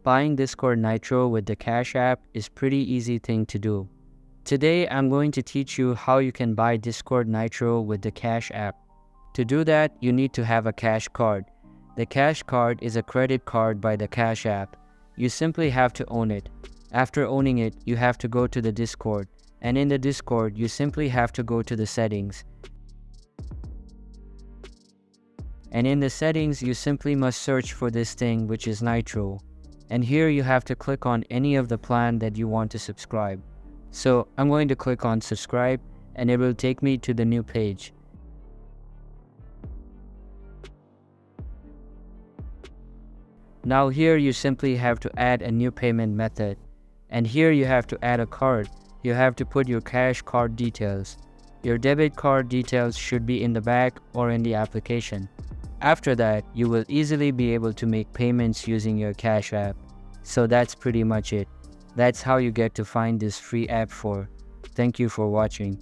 buying Discord Nitro with the Cash app is pretty easy thing to do. Today, I'm going to teach you how you can buy Discord Nitro with the Cash app. To do that, you need to have a Cash card. The Cash card is a credit card by the Cash app. You simply have to own it. After owning it, you have to go to the Discord. And in the Discord, you simply have to go to the settings. And in the settings, you simply must search for this thing, which is Nitro. And here you have to click on any of the plan that you want to subscribe. So I'm going to click on subscribe and it will take me to the new page. Now here you simply have to add a new payment method. And here you have to add a card. You have to put your Cash card details. Your debit card details should be in the back or in the application. After that, you will easily be able to make payments using your Cash app. So that's pretty much it. That's how you get to find this free app for. Thank you for watching.